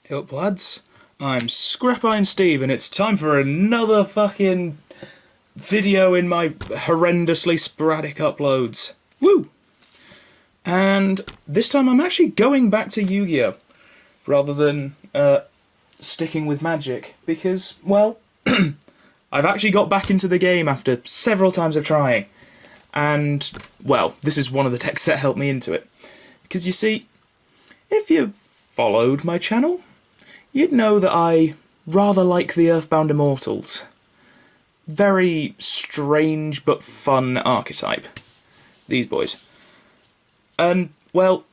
Hey up, lads. I'm Scrap Iron Steve, and it's time for another fucking video in my horrendously sporadic uploads. Woo! And this time I'm actually going back to Yu-Gi-Oh! Rather than sticking with Magic, because, well, I've actually got back into the game after several times of trying. And, well, this is one of the decks that helped me into it. Because you see, if you've followed my channel, you'd know that I rather like the Earthbound Immortals. Very strange but fun archetype. These boys. And, well,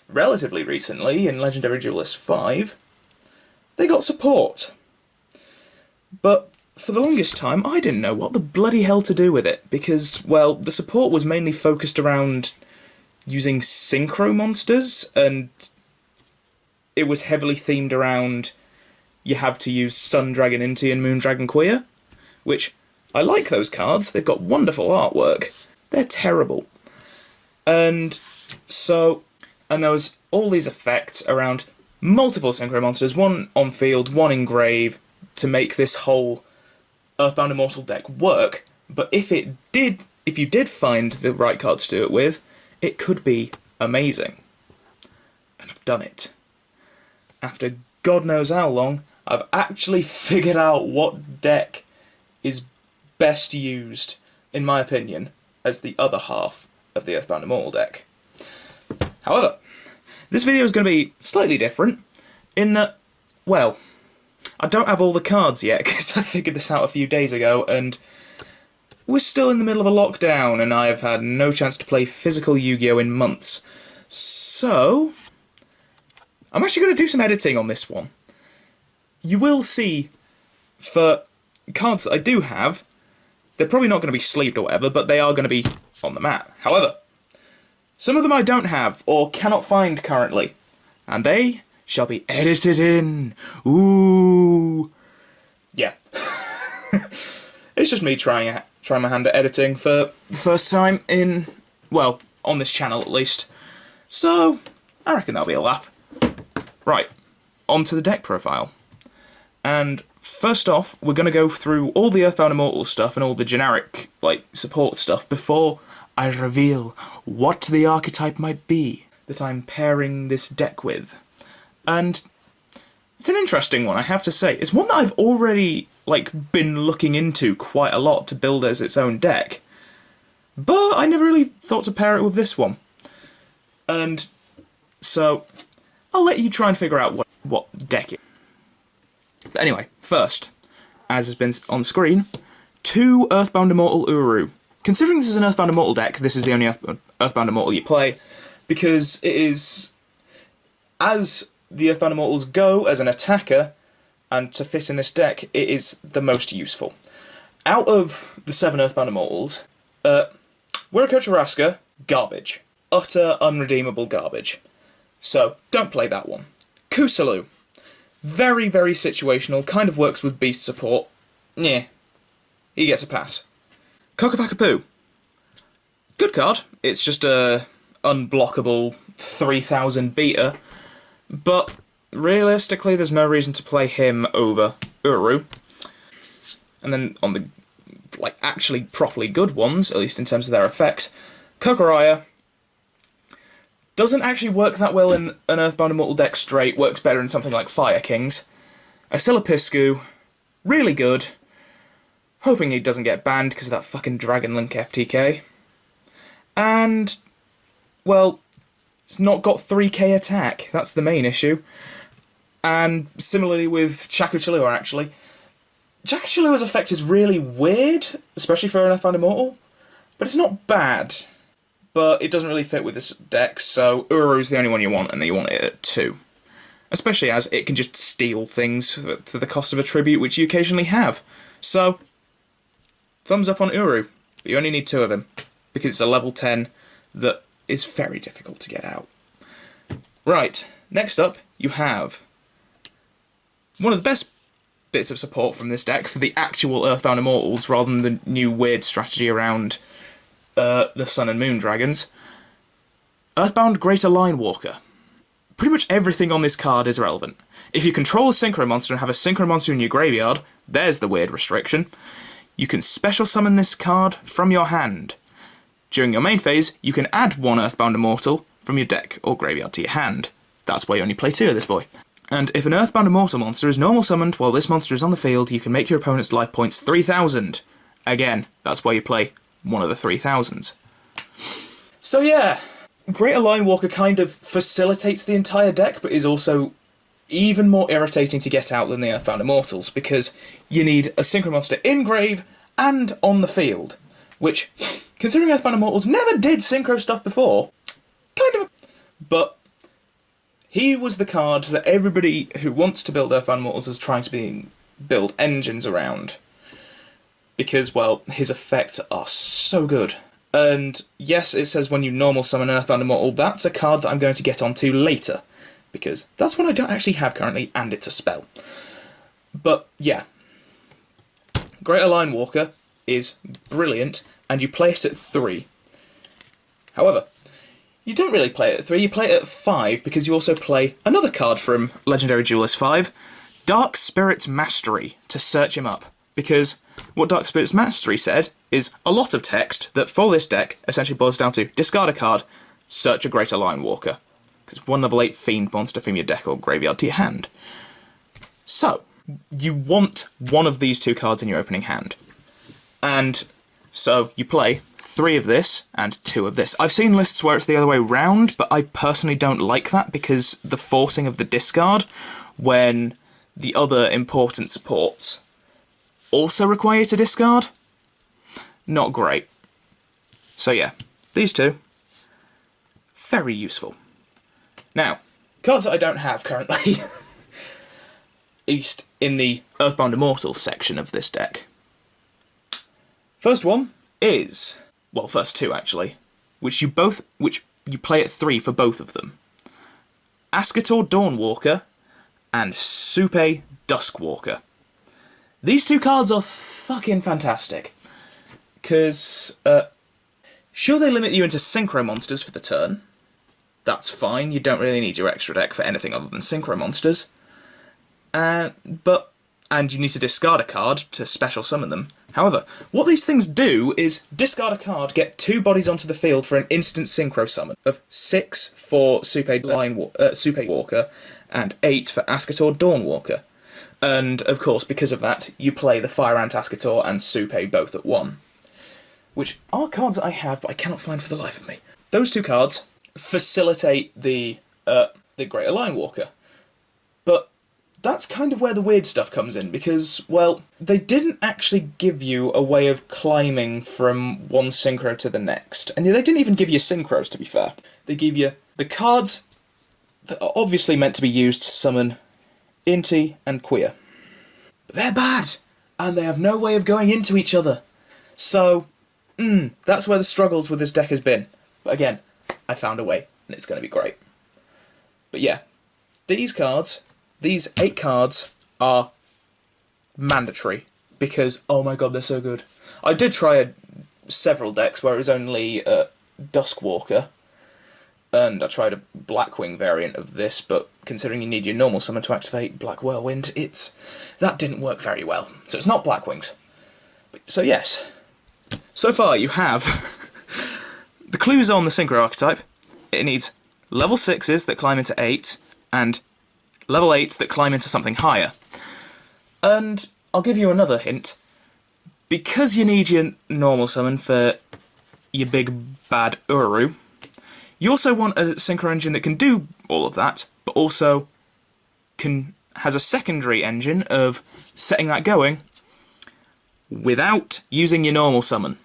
relatively recently, in Legendary Duelist 5, they got support. But for the longest time, I didn't know what the bloody hell to do with it, because, well, the support was mainly focused around using synchro monsters, and it was heavily themed around you have to use Sun Dragon Inti and Moon Dragon Queer, which I like those cards. They've got wonderful artwork. They're terrible. And so, and there was all these effects around multiple synchro monsters, one on field, one in grave, to make this whole Earthbound Immortal deck work. But if you did find the right card to do it with, it could be amazing. And I've done it. After God knows how long, I've actually figured out what deck is best used, in my opinion, as the other half of the Earthbound Immortal deck. However, this video is going to be slightly different, in that, well, I don't have all the cards yet, because I figured this out a few days ago, and we're still in the middle of a lockdown, and I have had no chance to play physical Yu-Gi-Oh! In months. So I'm actually going to do some editing on this one. You will see, for cards that I do have, they're probably not going to be sleeved or whatever, but they are going to be on the mat. However, some of them I don't have, or cannot find currently, and they shall be edited in. Ooh. Yeah. It's just me trying my hand at editing for the first time in, well, on this channel at least. So, I reckon that'll be a laugh. Right, on to the deck profile. And first off, we're going to go through all the Earthbound Immortal stuff and all the generic, like, support stuff before I reveal what the archetype might be that I'm pairing this deck with. And it's an interesting one, I have to say. It's one that I've already, like, been looking into quite a lot to build as its own deck. But I never really thought to pair it with this one. And so I'll let you try and figure out what deck it is. But anyway, first, as has been on screen, 2 Earthbound Immortal Uru. Considering this is an Earthbound Immortal deck, this is the only Earthbound Immortal you play, because it is, as the Earthbound Immortals go as an attacker, and to fit in this deck, it is the most useful. Out of the 7 Earthbound Immortals, Wirikochiraska, garbage. Utter, unredeemable garbage. So, don't play that one. Kusalu. Very, very situational, kind of works with beast support. Yeah, he gets a pass. Kokopakapoo. Good card. It's just a unblockable 3000 beater, but realistically there's no reason to play him over Uru. And then on the, like, actually properly good ones, at least in terms of their effect, Kokoraya doesn't actually work that well in an Earthbound Immortal deck straight, works better in something like Fire Kings. Asilapiscu, really good. Hoping he doesn't get banned because of that fucking Dragon Link FTK. And, well, it's not got 3k attack, that's the main issue. And similarly with Chakuchilua, actually. Chakuchilua's effect is really weird, especially for an Earthbound Immortal, but it's not bad. But it doesn't really fit with this deck, so Uru's the only one you want, and you want it at 2. Especially as it can just steal things for the cost of a tribute, which you occasionally have. So, thumbs up on Uru, but you only need 2 of him, because it's a level 10 that is very difficult to get out. Right, next up, you have one of the best bits of support from this deck for the actual Earthbound Immortals, rather than the new weird strategy around the Sun and Moon Dragons. Earthbound Greater Line Walker. pretty much everything on this card is relevant. If you control a Synchro monster and have a Synchro monster in your graveyard, there's the weird restriction. You can special summon this card from your hand. During your main phase, you can add one Earthbound Immortal from your deck or graveyard to your hand. That's why you only play 2 of this boy. And if an Earthbound Immortal monster is normal summoned while this monster is on the field, you can make your opponent's life points 3,000. Again, that's why you play one of the 3,000s. So yeah, Greater Line Walker kind of facilitates the entire deck, but is also even more irritating to get out than the Earthbound Immortals, because you need a Synchro monster in grave and on the field, which, considering Earthbound Immortals never did Synchro stuff before, kind of... But he was the card that everybody who wants to build Earthbound Immortals is trying to build engines around. Because, well, his effects are so good. And yes, it says when you normal summon Earthbound Immortal, that's a card that I'm going to get onto later. Because that's one I don't actually have currently, and it's a spell. But, yeah. Greater Line Walker is brilliant, and you play it at 3. However, you don't really play it at 3, you play it at 5, because you also play another card from Legendary Duelist 5, Dark Spirit's Mastery, to search him up. Because what Dark Spirit's Mastery said is a lot of text that, for this deck, essentially boils down to discard a card, search a Greater Line Walker. Because 1 level 8 Fiend monster from your deck or graveyard to your hand. So, you want one of these 2 cards in your opening hand. And so you play 3 of this and 2 of this. I've seen lists where it's the other way round, but I personally don't like that because the forcing of the discard when the other important supports also require you to discard, not great. So yeah, these 2, very useful. Now, cards that I don't have currently, at least in the Earthbound Immortals section of this deck. First one is, well, first 2 actually, which you play at 3 for both of them. Ascator Dawnwalker and Supe Duskwalker. These 2 cards are fucking fantastic. Because, sure they limit you into Synchro monsters for the turn. That's fine, you don't really need your extra deck for anything other than Synchro monsters. And you need to discard a card to special summon them. However, what these things do is discard a card, get 2 bodies onto the field for an instant Synchro summon of 6 for Supe Walker and 8 for Ascator Dawnwalker. And, of course, because of that, you play the Fire Ant Ascator and Supe both at 1. Which are cards that I have, but I cannot find for the life of me. Those 2 cards facilitate the Greater Line Walker. But that's kind of where the weird stuff comes in, because, well, they didn't actually give you a way of climbing from one Synchro to the next. And they didn't even give you Synchros, to be fair. They give you the cards that are obviously meant to be used to summon Inti and Queer. But they're bad, and they have no way of going into each other. So, that's where the struggles with this deck has been. But again, I found a way, and it's going to be great. But yeah, these 8 cards are mandatory, because, oh my god, they're so good. I did try several decks where it was only Duskwalker, and I tried a Blackwing variant of this, but considering you need your normal summon to activate Black Whirlwind, that didn't work very well. So it's not Blackwings. So yes, so far you have the clues on the Synchro archetype. It needs level 6s that climb into 8s, and level 8s that climb into something higher. And I'll give you another hint. Because you need your normal summon for your big bad Uru, you also want a Synchro engine that can do all of that, but also has a secondary engine of setting that going without using your normal summon.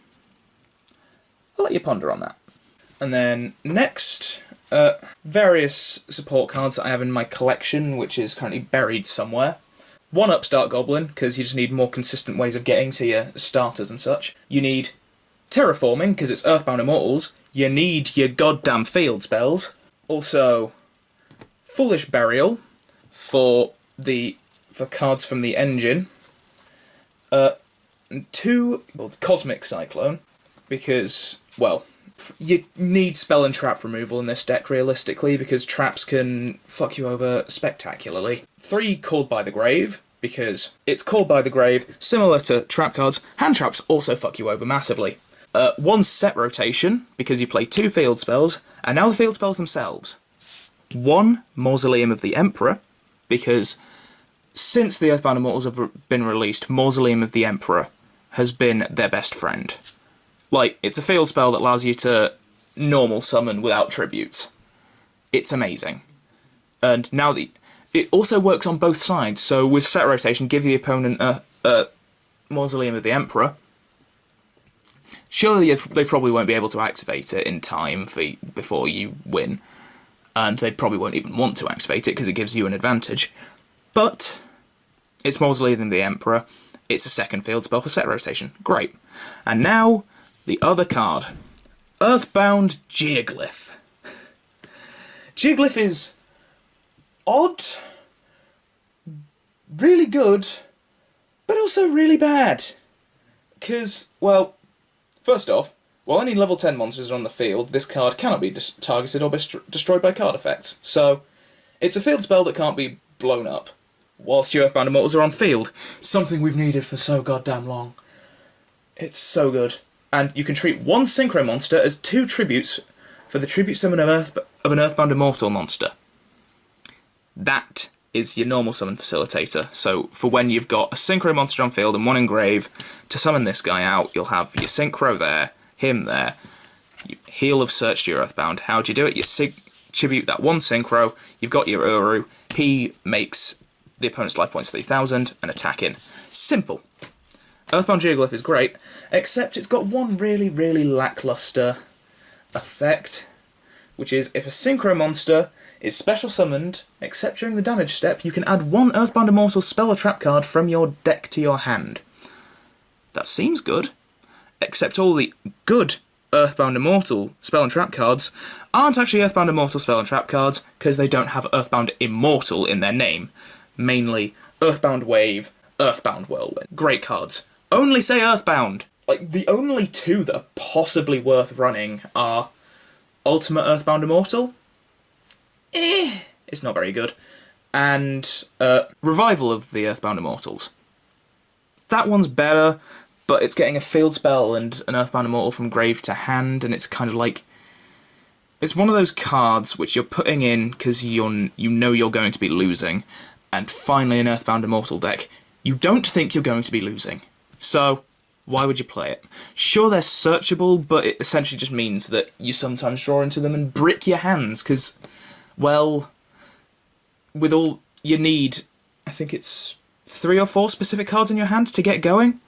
I'll let you ponder on that. And then next, various support cards that I have in my collection, which is currently buried somewhere. 1-Up Start Goblin, because you just need more consistent ways of getting to your starters and such. You need Terraforming, because it's Earthbound Immortals. You need your goddamn field spells. Also, Foolish Burial for cards from the engine. 2 Cosmic Cyclone, because, well, You need spell and trap removal in this deck, realistically, because traps can fuck you over spectacularly. 3, Called by the Grave, because it's Called by the Grave, similar to trap cards. Hand traps also fuck you over massively. 1, Set Rotation, because you play 2 field spells, and now the field spells themselves. 1, Mausoleum of the Emperor, because since the Earthbound Immortals have been released, Mausoleum of the Emperor has been their best friend. Like, it's a field spell that allows you to normal summon without tributes. It's amazing. And now it also works on both sides, so with Set Rotation, give the opponent a Mausoleum of the Emperor. Surely they probably won't be able to activate it in time before you win, and they probably won't even want to activate it because it gives you an advantage. But it's Mausoleum of the Emperor. It's a second field spell for Set Rotation. Great. And now, the other card. Earthbound Geoglyph. Geoglyph is odd, really good, but also really bad. Because, well, first off, while any level 10 monsters are on the field, this card cannot be targeted or destroyed by card effects. So, it's a field spell that can't be blown up whilst your Earthbound Immortals are on field. Something we've needed for so goddamn long. It's so good. And you can treat 1 Synchro monster as 2 tributes for the tribute summon of an Earthbound Immortal monster. That is your normal summon facilitator. So for when you've got a Synchro monster on field and 1 in grave, to summon this guy out, you'll have your Synchro there, him there, you Heal of Search to your Earthbound. How do you do it? You tribute that 1 Synchro, you've got your Uru, he makes the opponent's life points 3,000 and attack in. Simple. Earthbound Geoglyph is great, except it's got one really, really lackluster effect, which is if a Synchro monster is special summoned, except during the damage step, you can add 1 Earthbound Immortal spell or trap card from your deck to your hand. That seems good, except all the good Earthbound Immortal spell and trap cards aren't actually Earthbound Immortal spell and trap cards, because they don't have Earthbound Immortal in their name. Mainly Earthbound Wave, Earthbound Whirlwind. Great cards. Only say Earthbound! Like, the only 2 that are possibly worth running are Ultimate Earthbound Immortal. It's not very good. And Revival of the Earthbound Immortals. That one's better, but it's getting a field spell and an Earthbound Immortal from grave to hand, and it's kind of like... It's one of those cards which you're putting in because you know you're going to be losing, and finally an Earthbound Immortal deck, you don't think you're going to be losing. So, why would you play it? Sure, they're searchable, but it essentially just means that you sometimes draw into them and brick your hands, because, well, with all you need, I think it's 3 or 4 specific cards in your hand to get going,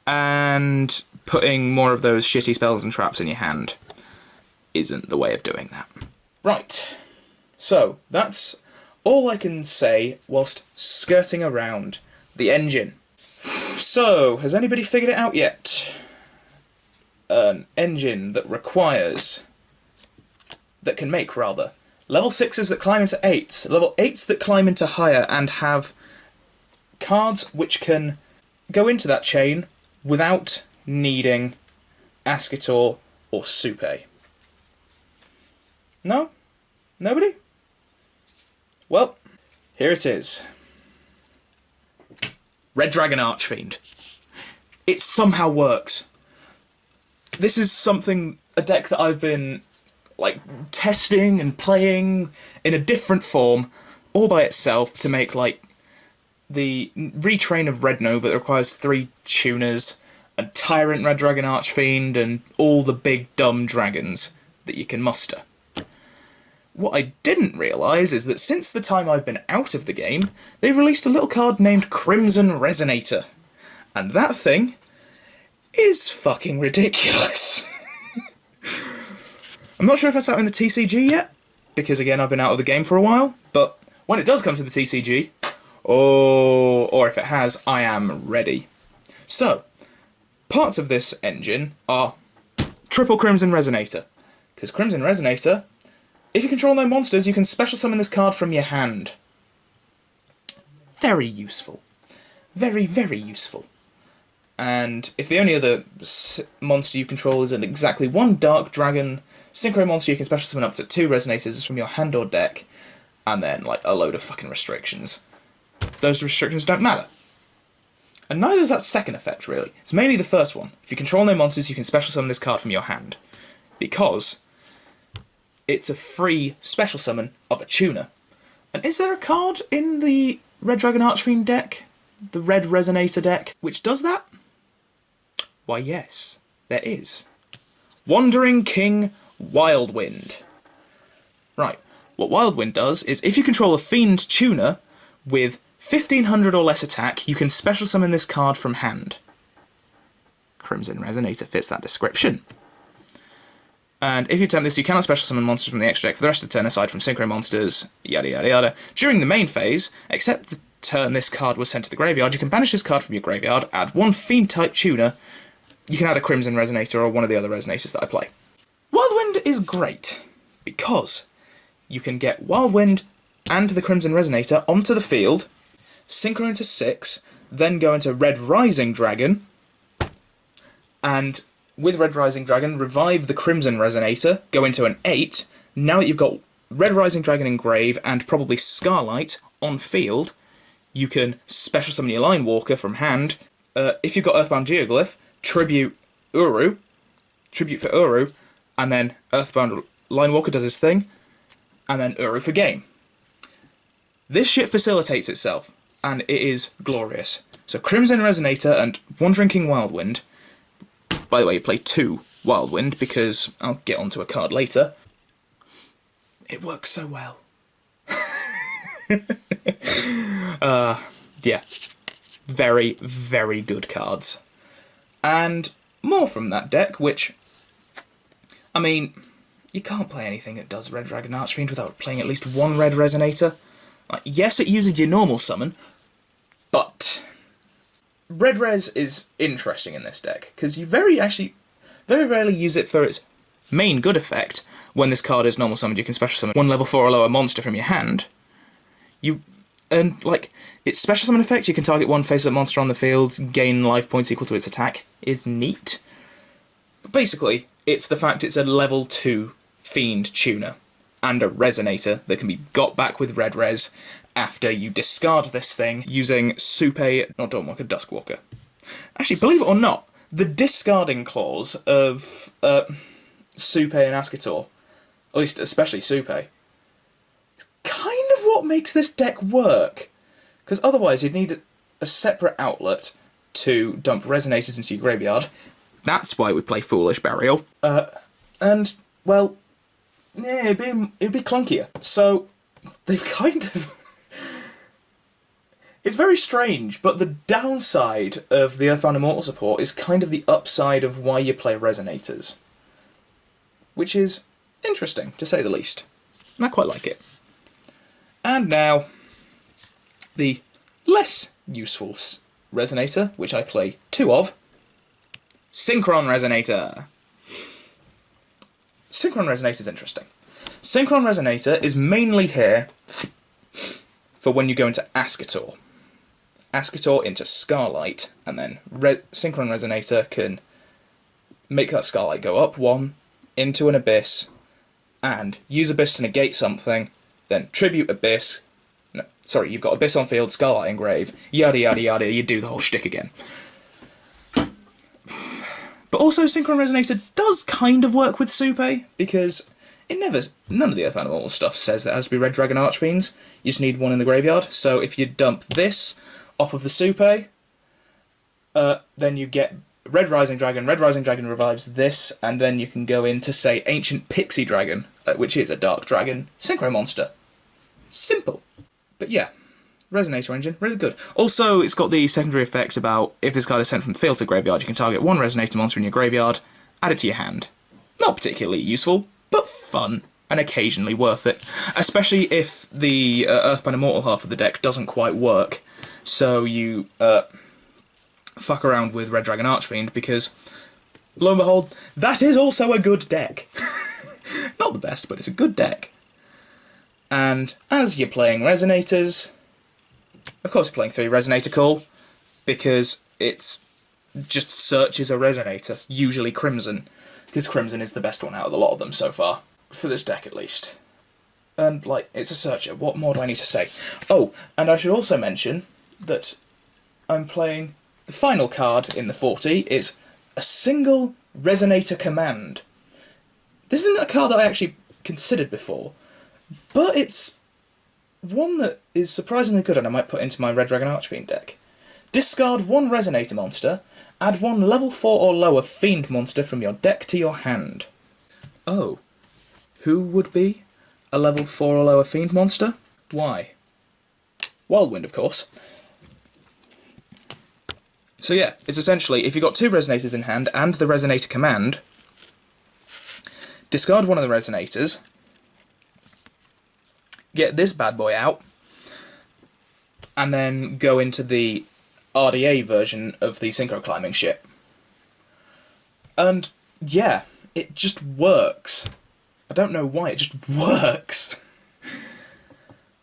and putting more of those shitty spells and traps in your hand isn't the way of doing that. Right, so that's all I can say whilst skirting around the engine. So, has anybody figured it out yet? An engine that can make level 6s that climb into 8s, level 8s that climb into higher, and have cards which can go into that chain without needing Ascitor or Supe. No? Nobody? Well, here it is. Red Dragon Archfiend. It somehow works. This is a deck that I've been, like, testing and playing in a different form, all by itself, to make, like, the retrain of Red Nova that requires 3 tuners, and Tyrant Red Dragon Archfiend, and all the big dumb dragons that you can muster. What I didn't realise is that since the time I've been out of the game, they've released a little card named Crimson Resonator. And that thing is fucking ridiculous. I'm not sure if it's out in the TCG yet, because again I've been out of the game for a while, but when it does come to the TCG, or if it has, I am ready. So, parts of this engine are triple Crimson Resonator, because Crimson Resonator, if you control no monsters, you can special summon this card from your hand. Very useful. Very, very useful. and if the only other monster you control is an exactly one Dark Dragon Synchro monster, you can special summon up to 2 Resonators from your hand or deck, and then, like, a load of fucking restrictions. Those restrictions don't matter. And neither does that second effect, really. It's mainly the first one. If you control no monsters, you can special summon this card from your hand. Because it's a free special summon of a tuner. And is there a card in the Red Dragon Archfiend deck, the Red Resonator deck, which does that? Why, yes, there is. Wandering King Wildwind. Right, what Wildwind does is if you control a Fiend tuner with 1500 or less attack, you can special summon this card from hand. Crimson Resonator fits that description. And if you attempt this, you cannot special summon monsters from the extra deck for the rest of the turn, aside from Synchro monsters, yada yada yada. During the main phase, except the turn this card was sent to the graveyard, you can banish this card from your graveyard, add 1 Fiend-type tuner, you can add a Crimson Resonator or one of the other Resonators that I play. Wildwind is great, because you can get Wildwind and the Crimson Resonator onto the field, Synchro into 6, then go into Red Rising Dragon, and with Red Rising Dragon, revive the Crimson Resonator, go into an 8. Now that you've got Red Rising Dragon in grave and probably Scarlight on field, you can special summon your Line Walker from hand. If you've got Earthbound Geoglyph, tribute for Uru, and then Earthbound Line Walker does his thing, and then Uru for game. This shit facilitates itself, and it is glorious. So Crimson Resonator and Wandering King Wildwind. By the way, you play 2 Wildwind, because I'll get onto a card later. It works so well. Yeah. Very, very good cards. And more from that deck, which, I mean, you can't play anything that does Red Dragon Archfiend without playing at least 1 Red Resonator. Like, yes, it uses your normal summon, but Red Res is interesting in this deck, because you very rarely use it for its main good effect. When this card is normal summoned, you can special summon 1 level 4 or lower monster from your hand. And, like, its special summon effect, you can target 1 face-up monster on the field, gain life points equal to its attack, is neat. But basically, it's the fact it's a level 2 Fiend tuner, and a Resonator that can be got back with Red Res after you discard this thing using Supe, not Dawnwalker, Duskwalker. Actually, believe it or not, the discarding clause of Supe and Ascitor, at least especially Supe, kind of what makes this deck work. Because otherwise you'd need a separate outlet to dump Resonators into your graveyard. That's why we play Foolish Burial. And, well, yeah, it'd be clunkier. So, they've kind of... It's very strange, but the downside of the Earthbound Immortal support is kind of the upside of why you play Resonators. Which is interesting, to say the least. And I quite like it. And now, the less useful Resonator, which I play 2 of, Synchron Resonator. Synchron Resonator is interesting. Synchron Resonator is mainly here for when you go into Ascitor. Ascitor into Scarlight, and then Synchron Resonator can make that Scarlight go up 1, into an Abyss, and use Abyss to negate something, then tribute Abyss, no, sorry, you've got Abyss on field, Scarlight in grave, yada yada yada, you do the whole shtick again. But also Synchron Resonator does kind of work with Supe, because none of the Earthbound Immortal stuff says that it has to be Red Dragon Archfiends, you just need 1 in the graveyard, so if you dump this off of the Supe, then you get Red Rising Dragon revives this, and then you can go into, say, Ancient Pixie Dragon, which is a Dark Dragon Synchro monster. Simple. But yeah, Resonator engine, really good. Also, it's got the secondary effect about, if this card is sent from the field to graveyard, you can target 1 Resonator monster in your graveyard, add it to your hand. Not particularly useful, but fun, and occasionally worth it. Especially if the Earthbound Immortal half of the deck doesn't quite work, so you fuck around with Red Dragon Archfiend, because, lo and behold, that is also a good deck. Not the best, but it's a good deck. And as you're playing Resonators, of course you're playing 3 Resonator Call, because it's just searches a resonator, usually Crimson, because Crimson is the best one out of the lot of them so far, for this deck at least. And, like, it's a searcher. What more do I need to say? Oh, and I should also mention that I'm playing the final card in the 40 is a single Resonator Command. This isn't a card that I actually considered before, but it's one that is surprisingly good and I might put into my Red Dragon Archfiend deck. Discard one Resonator monster, add one level 4 or lower Fiend monster from your deck to your hand. Oh, who would be a level 4 or lower Fiend monster? Why? Wildwind, of course. So yeah, it's essentially, if you've got 2 Resonators in hand and the Resonator command, discard one of the Resonators, get this bad boy out, and then go into the RDA version of the Synchro Climbing ship. And yeah, it just works. I don't know why, it just works.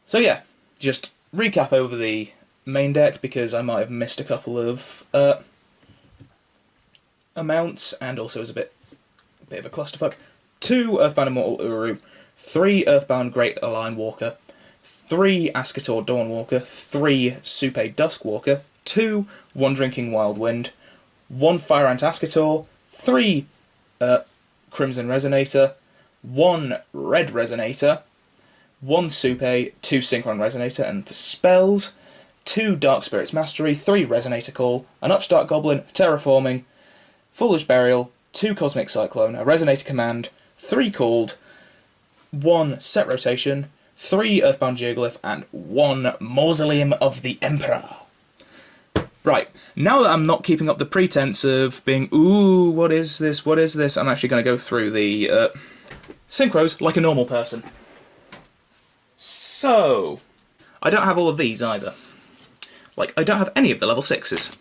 So yeah, just recap over the main deck, because I might have missed a couple of amounts, and also is a bit of a clusterfuck. 2 Earthbound Immortal Uru, 3 Earthbound Great Align Walker, 3 Ascator Dawnwalker, 3 Supe Duskwalker, 2 One Drinking Wild Wind, 1 Fire Ant Ascator, 3 Crimson Resonator, 1 Red Resonator, 1 Supe, 2 Synchron Resonator, and for spells, 2 Dark Spirits Mastery, 3 Resonator Call, an Upstart Goblin, Terraforming, Foolish Burial, 2 Cosmic Cyclone, a Resonator Command, 3 Called, 1 Set Rotation, 3 Earthbound Geoglyph, and 1 Mausoleum of the Emperor. Right, now that I'm not keeping up the pretense of being, ooh, what is this, I'm actually going to go through the synchros like a normal person. So, I don't have all of these either. Like, I don't have any of the level 6s.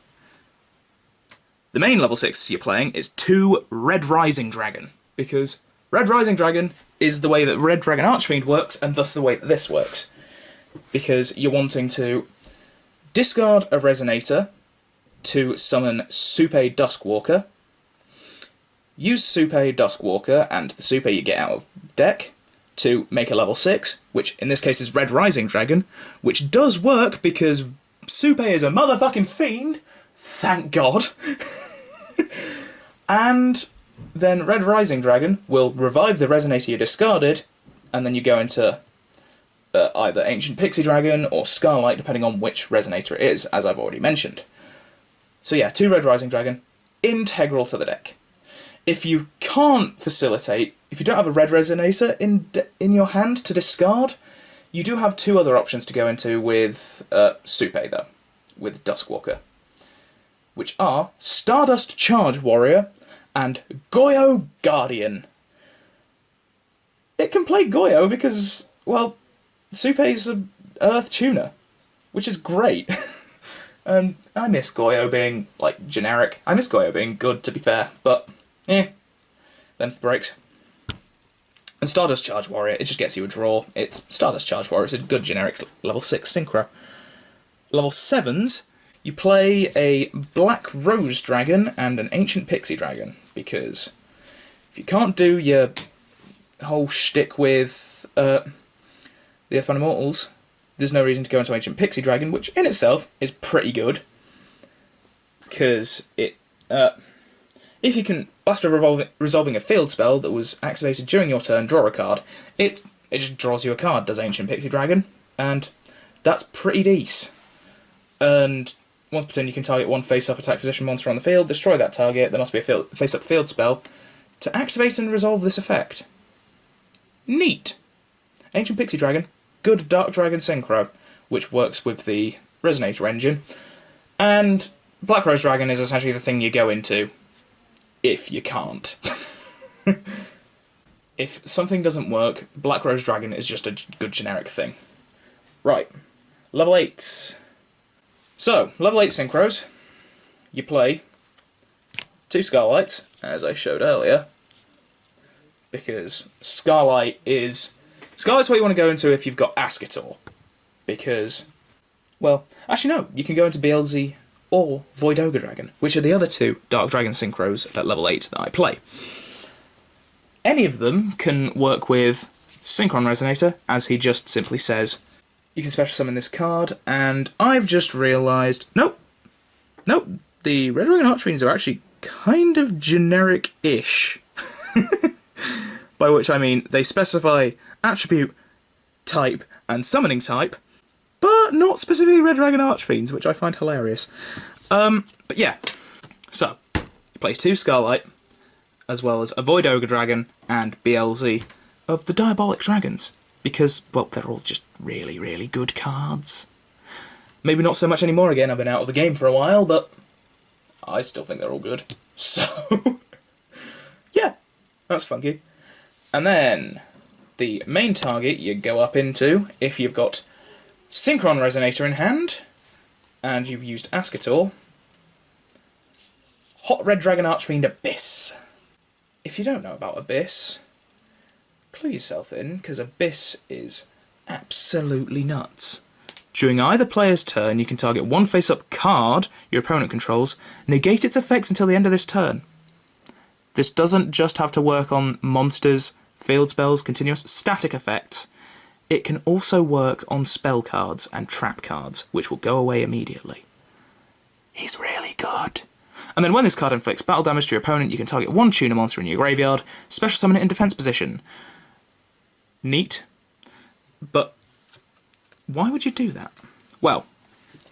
The main level 6 you're playing is 2 Red Rising Dragon, because Red Rising Dragon is the way that Red Dragon Archfiend works, and thus the way that this works. Because you're wanting to discard a Resonator to summon Supe Duskwalker, use Supe Duskwalker and the Supe you get out of deck to make a level 6, which in this case is Red Rising Dragon, which does work because Supe is a motherfucking fiend, thank God. And then Red Rising Dragon will revive the Resonator you discarded, and then you go into either Ancient Pixie Dragon or Scarlight, depending on which Resonator it is, as I've already mentioned. So yeah, 2 Red Rising Dragon, integral to the deck. If you can't facilitate, if you don't have a Red Resonator in your hand to discard, you do have 2 other options to go into with Supe, though, with Duskwalker, which are Stardust Charge Warrior and Goyo Guardian. It can play Goyo because, well, Supe's an Earth Tuner, which is great. And I miss Goyo being, like, generic. I miss Goyo being good, to be fair, but, them's the breaks. And Stardust Charge Warrior, it just gets you a draw. It's Stardust Charge Warrior, it's a good generic level 6 synchro. Level 7s, you play a Black Rose Dragon and an Ancient Pixie Dragon, because if you can't do your whole shtick with the Earthbound Immortals, there's no reason to go into Ancient Pixie Dragon, which in itself is pretty good, because it, if you can, after resolving a field spell that was activated during your turn, draw a card, it just draws you a card, does Ancient Pixie Dragon, and that's pretty decent. And once per turn you can target 1 face-up attack position monster on the field, destroy that target, there must be a face-up field spell to activate and resolve this effect. Neat! Ancient Pixie Dragon, good Dark Dragon Synchro, which works with the Resonator engine, and Black Rose Dragon is essentially the thing you go into if you can't. If something doesn't work, Black Rose Dragon is just a good generic thing. Right, level 8. So, level 8 synchros, you play 2 Scarlights, as I showed earlier, because Scarlight's what you want to go into if you've got Ascator, because, well, actually no, you can go into BLZ or Void Ogre Dragon, which are the other two Dark Dragon Synchros at level 8 that I play. Any of them can work with Synchron Resonator, as he just simply says, you can special summon this card, and I've just realised, nope, the Red Dragon Archfiends are actually kind of generic-ish. By which I mean they specify attribute, type, and summoning type, but not specifically Red Dragon Archfiends, which I find hilarious. But yeah, so, you play 2 Scarlight, as well as a Void Ogre Dragon and BLZ of the Diabolic Dragons, because, well, they're all just really, really good cards. Maybe not so much anymore again, I've been out of the game for a while, but I still think they're all good. So, yeah, that's funky. And then, the main target you go up into, if you've got Synchron Resonator in hand, and you've used Ascator, Hot Red Dragon Archfiend Abyss. If you don't know about Abyss, clue yourself in, because Abyss is absolutely nuts. During either player's turn, you can target one face-up card your opponent controls, negate its effects until the end of this turn. This doesn't just have to work on monsters, field spells, continuous static effects. It can also work on spell cards and trap cards, which will go away immediately. He's really good. And then when this card inflicts battle damage to your opponent, you can target one tuner monster in your graveyard, special summon it in defense position. Neat. But why would you do that? Well,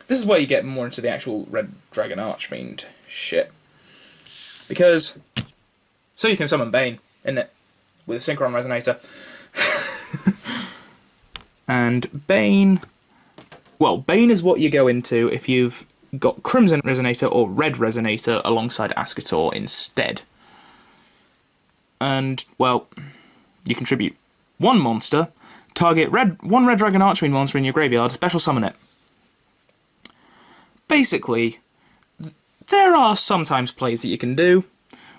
this is where you get more into the actual Red Dragon Archfiend shit. Because, so you can summon Bane, isn't it? With a Synchron Resonator. And Bane... Well, Bane is what you go into if you've got Crimson Resonator or Red Resonator alongside Ascator instead. And, well, you contribute one monster, target one Red Dragon Archfiend monster in your graveyard, special summon it. Basically, there are sometimes plays that you can do,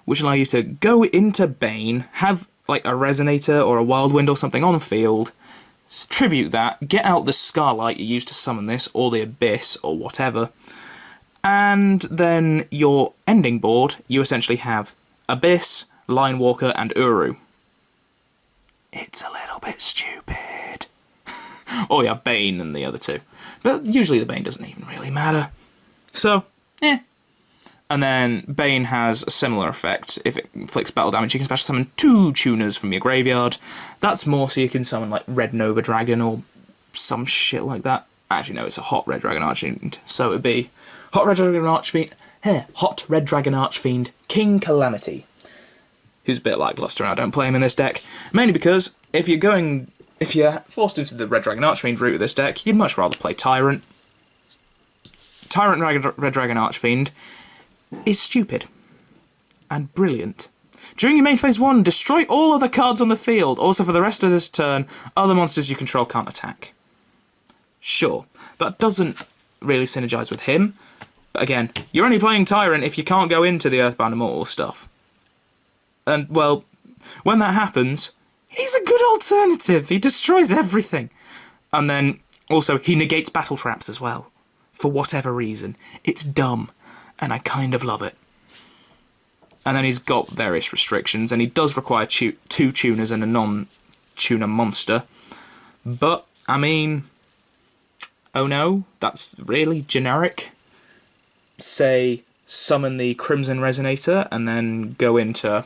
which allow you to go into Bane, have like a Resonator or a Wild Wind or something on field, tribute that, get out the Scarlight you used to summon this, or the Abyss, or whatever, and then your ending board, you essentially have Abyss, Linewalker, and Uru. It's a little bit stupid. Or you have Bane and the other two. But usually the Bane doesn't even really matter. So, eh. And then Bane has a similar effect. If it inflicts battle damage, you can special summon 2 tuners from your graveyard. That's more so you can summon like Red Nova Dragon or some shit like that. Actually, no, it's a Hot Red Dragon Archfiend. So it'd be Hot Red Dragon Archfiend. Hot Red Dragon Archfiend King Calamity, who's a bit lackluster and I don't play him in this deck. Mainly because if you're forced into the Red Dragon Archfiend route of this deck, you'd much rather play Tyrant. Tyrant Red Dragon Archfiend is stupid and brilliant. During your main phase 1, destroy all other cards on the field. Also, for the rest of this turn, other monsters you control can't attack. Sure, that doesn't really synergize with him. But again, you're only playing Tyrant if you can't go into the Earthbound Immortal stuff. And, well, when that happens, he's a good alternative. He destroys everything. And then, also, he negates battle traps as well. For whatever reason. It's dumb. And I kind of love it. And then he's got various restrictions, and he does require 2 tuners and a non-tuner monster. But, I mean... Oh no, that's really generic. Say, summon the Crimson Resonator, and then go into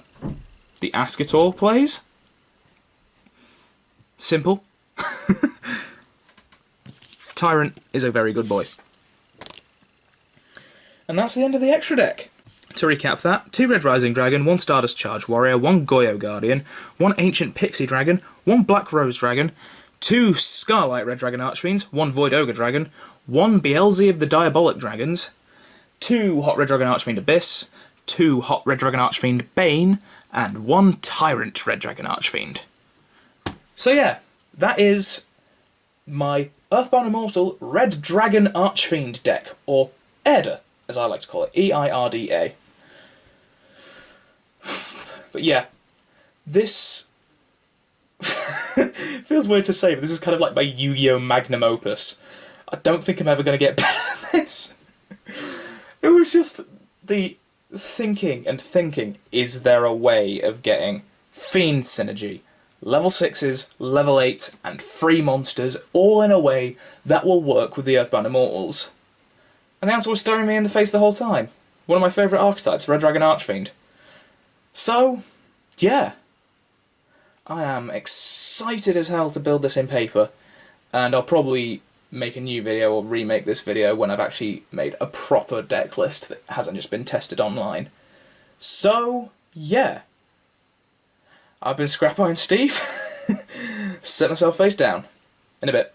the Ascator plays. Simple. Tyrant is a very good boy. And that's the end of the extra deck. To recap that, 2 Red Rising Dragon, 1 Stardust Charge Warrior, 1 Goyo Guardian, 1 Ancient Pixie Dragon, 1 Black Rose Dragon, 2 Scarlight Red Dragon Archfiends, 1 Void Ogre Dragon, 1 BLZ of the Diabolic Dragons, 2 Hot Red Dragon Archfiend Abyss, 2 Hot Red Dragon Archfiend Bane, and 1 Tyrant Red Dragon Archfiend. So yeah, that is my Earthbound Immortal Red Dragon Archfiend deck, or EIRDA, as I like to call it, E-I-R-D-A. But yeah, this feels weird to say, but this is kind of like my Yu-Gi-Oh! Magnum opus. I don't think I'm ever going to get better than this. It was just the thinking and thinking, is there a way of getting Fiend synergy, level 6s, level 8s, and free monsters all in a way that will work with the Earthbound Immortals? And the answer was staring me in the face the whole time. One of my favourite archetypes, Red Dragon Archfiend. So, yeah. I am excited as hell to build this in paper, and I'll probably make a new video or remake this video when I've actually made a proper deck list that hasn't just been tested online. So, yeah. I've been Scrap Iron Steve. Set myself face down. In a bit.